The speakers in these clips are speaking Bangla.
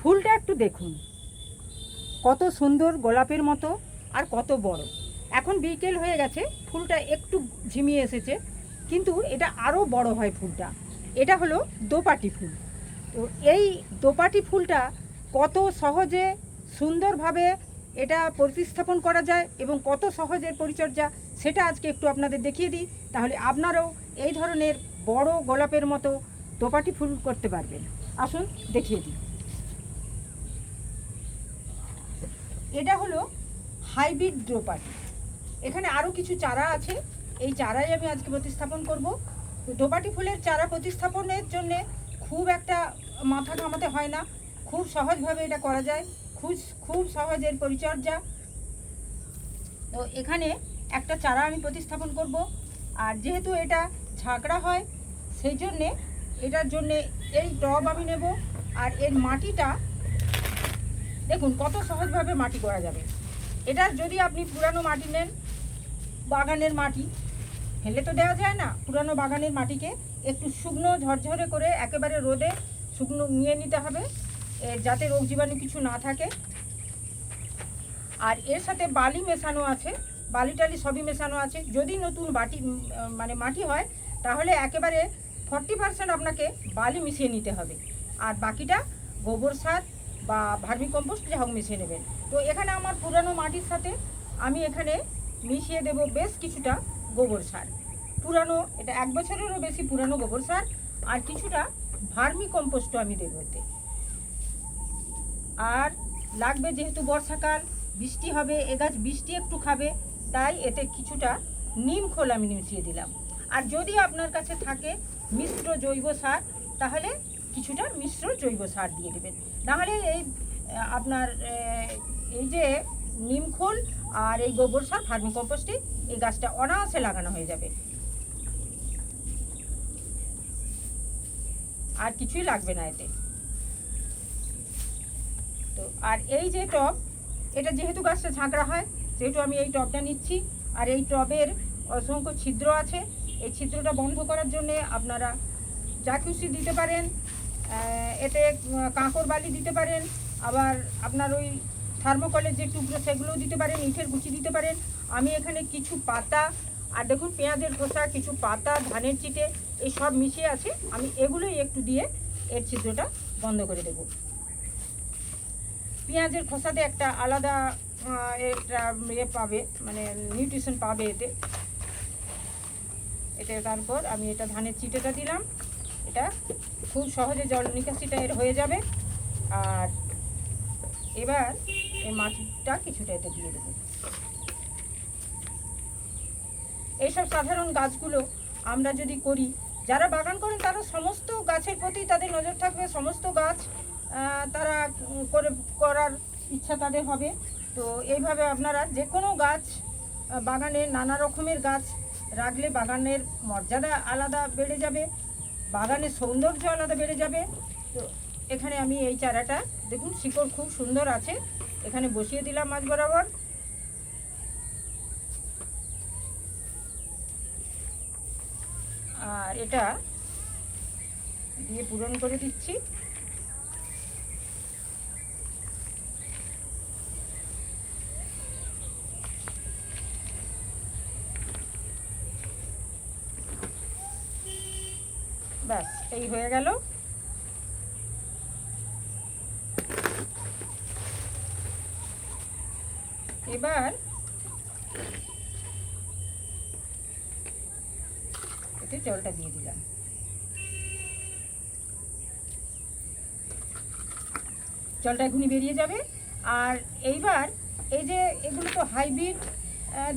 ফুলটা একটু দেখুন, কত সুন্দর গোলাপের মতো আর কত বড়। এখন বিকেল হয়ে গেছে, ফুলটা একটু ঝিমিয়ে এসেছে, কিন্তু এটা আরও বড় হয় ফুলটা। এটা হলো দোপাটি ফুল। তো এই দোপাটি ফুলটা কত সহজে সুন্দরভাবে এটা প্রতিস্থাপন করা যায় এবং কত সহজের পরিচর্যা, সেটা আজকে একটু আপনাদের দেখিয়ে দিই। তাহলে আপনারাও এই ধরনের বড় গোলাপের মতো দোপাটি ফুল করতে পারবেন। আসুন দেখিয়ে দিই। এটা হলো হাইব্রিড দোপাটি। এখানে আরও কিছু চারা আছে, এই চারাই আমি আজকে প্রতিস্থাপন করব। দোপাটি ফুলের চারা প্রতিস্থাপনের জন্যে খুব একটা মাথা ঘামাতে হয় না, খুব সহজভাবে এটা করা যায়, খুব সহজের পরিচর্যা। তো এখানে একটা চারা আমি প্রতিস্থাপন করব। আর যেহেতু এটা ঝাঁকড়া হয়, সেই জন্যে এটার জন্যে এই টব আমি নেব। আর এর মাটিটা দেখুন কত সহজভাবে মাটি করা যাবে। এটার যদি আপনি পুরানো মাটি নেন, বাগানের মাটি ফেলে তো দেওয়া যায় না, পুরানো বাগানের মাটিকে একটু শুকনো ঝরঝরে করে একেবারে রোদে শুকনো নিয়ে নিতে হবে, যাতে রোগ জীবাণু কিছু না থাকে। আর এর সাথে বালি মেশানো আছে, বালি টালি সবই মেশানো আছে। যদি নতুন মাটি হয়, তাহলে একেবারে 40% আপনাকে বালি মিশিয়ে নিতে হবে, আর বাকিটা গোবর সার বা ভার্মি কম্পোস্ট যা হোক মিশিয়ে নেবেন। তো এখানে আমার পুরানো মাটির সাথে আমি এখানে মিশিয়ে দেব বেশ কিছুটা গোবর সার, পুরানো, এটা 1 বছরেরও বেশি পুরানো গোবর সার, আর কিছুটা ভার্মি কম্পোস্টও আমি দেবো এতে। আর লাগবে, যেহেতু বর্ষাকাল, বৃষ্টি হবে, এ গাছ বৃষ্টি একটু খাবে, তাই এতে কিছুটা নিম খোল আমি মিশিয়ে দিলাম। আর যদি আপনার কাছে থাকে মিশ্র জৈব সার, তাহলে কিছুটা মিশ্র জৈব সার দিয়ে দেবেন। নাহলে আপনার এই যে নিম খোল আর এই গোবর সার, ভার্মি কম্পোস্টে এই গাছটা অনায়াসে লাগানো হয়ে যাবে, আর কিছুই লাগবে না এতে। তো আর এই যে টব, এটা যেহেতু গাছটা ঝাঁকড়া হয়, সেহেতু আমি এই টবটা নিচ্ছি। আর এই টবের অসংখ্য ছিদ্র আছে, এই ছিদ্রটা বন্ধ করার জন্যে আপনারা যা খুশি দিতে পারেন। এতে কাঁকর বালি দিতে পারেন, আবার আপনার ওই থার্মোকলের যে টুকরো সেগুলোও দিতে পারেন, ইটের গুঁচি দিতে পারেন। আমি এখানে কিছু পাতা, আর দেখুন পেঁয়াজের খোসা, কিছু পাতা, ধানের চিটে, এই সব মিশিয়ে আছে। আমি এগুলোই একটু দিয়ে এর ছিদ্রটা বন্ধ করে দেব। পেঁয়াজের খোসাতে একটা আলাদা একটা পাবে, মানে নিউট্রিশন পাবে এতে। তারপর আমি এটা ধানের চিটেটা দিলাম, এটা খুব সহজে জল নিকাশিটা এর হয়ে যাবে। আর এবার এই মাটিটা কিছুটা এতে দিয়ে দেবো। এইসব সাধারণ গাছগুলো আমরা যদি করি, যারা বাগান করেন তারা সমস্ত গাছের প্রতি তাদের নজর থাকবে, সমস্ত গাছ তারা করার ইচ্ছা তাদের হবে। তো এইভাবে আপনারা যে কোনো গাছ বাগানে, নানা রকমের গাছ রাখলে বাগানের মর্যাদা আলাদা বেড়ে যাবে, বাগানের সৌন্দর্য আলাদা বেড়ে যাবে। তো এখানে আমি এই চারাটা দেখুন শিকড় খুব সুন্দর আছে, এখানে বসিয়ে দিলাম মাঝ বরাবর। আর এটা দিয়ে পূরণ করে দিচ্ছি। ব্যাস, এই হয়ে গেল। এবার এতে জলটা দিয়ে দিলাম। জলটা এখনই বেরিয়ে যাবে। আর এইবার এই যে এগুলো তো হাইব্রিড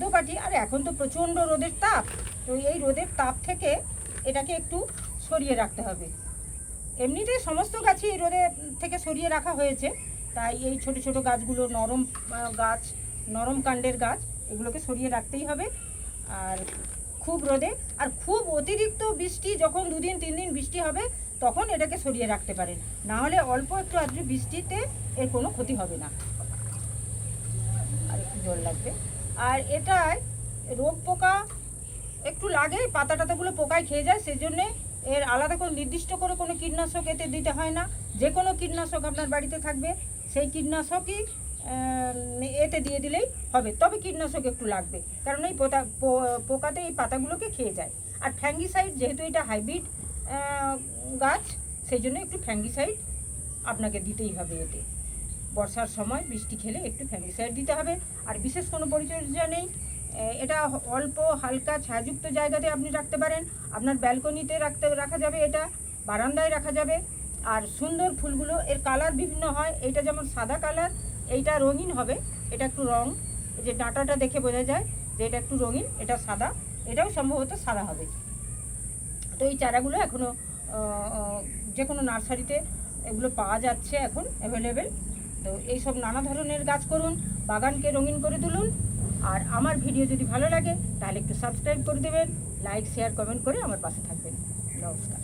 দোপাটি, আর এখন তো প্রচণ্ড রোদের তাপ, তো এই রোদের তাপ থেকে এটাকে একটু সরিয়ে রাখতে হবে। এমনিতে সমস্ত গাছই এই রোদের থেকে সরিয়ে রাখা হয়েছে, তাই এই ছোট ছোট গাছগুলো নরম গাছ, নরম কাণ্ডের গাছ, এগুলোকে সরিয়ে রাখতেই হবে। আর খুব রোদে আর খুব অতিরিক্ত বৃষ্টি, যখন 2 দিন 3 দিন বৃষ্টি হবে, তখন এটাকে সরিয়ে রাখতে পারেন। না হলে অল্প একটু আদ্র বৃষ্টিতে এর কোনো ক্ষতি হবে না। আর একটু জল লাগবে। আর এটায় রোগ পোকা একটু লাগে, পাতা টাতাগুলো পোকায় খেয়ে যায়, সেই জন্যে এর আলাদা করে নির্দিষ্ট করে কোনো কীটনাশক এতে দিতে হয় না। যে কোনো কীটনাশক আপনার বাড়িতে থাকবে সেই কীটনাশকই এতে দিয়ে দিলেই হবে। তবে কীটনাশক একটু লাগবে, কারণ এই পোকাতে এই পাতাগুলোকে খেয়ে যায়। আর ফ্যাঙ্গিসাইড, যেহেতু এটা হাইব্রিড গাছ, সেই জন্য একটু ফ্যাঙ্গিসাইড আপনাকে দিতেই হবে এতে। বর্ষার সময় বৃষ্টি খেলে একটু ফ্যাঙ্গিসাইড দিতে হবে। আর বিশেষ কোনো পরিচর্যা নেই, এটা অল্প হালকা ছায়াযুক্ত জায়গাতে আপনি রাখতে পারেন। আপনার ব্যালকনিতে রাখা যাবে, এটা বারান্দায় রাখা যাবে। আর সুন্দর ফুলগুলো, এর কালার বিভিন্ন হয়। এইটা যেমন সাদা কালার, এইটা রঙিন হবে, এটা একটু রং, এই যে ডাঁটাটা দেখে বোঝা যায় যে এটা একটু রঙিন, এটা সাদা, এটাও সম্ভবত সাদা হবে। তো এই চারাগুলো এখনও যে কোনো নার্সারিতে এগুলো পাওয়া যাচ্ছে এখন অ্যাভেলেবেল। তো এইসব নানা ধরনের গাছ করুন, বাগানকে রঙিন করে তুলুন। আর আমার ভিডিও যদি ভালো লাগে তাহলে একটু সাবস্ক্রাইব করে দেবেন, লাইক শেয়ার কমেন্ট করে আমার পাশে থাকবেন। নমস্কার।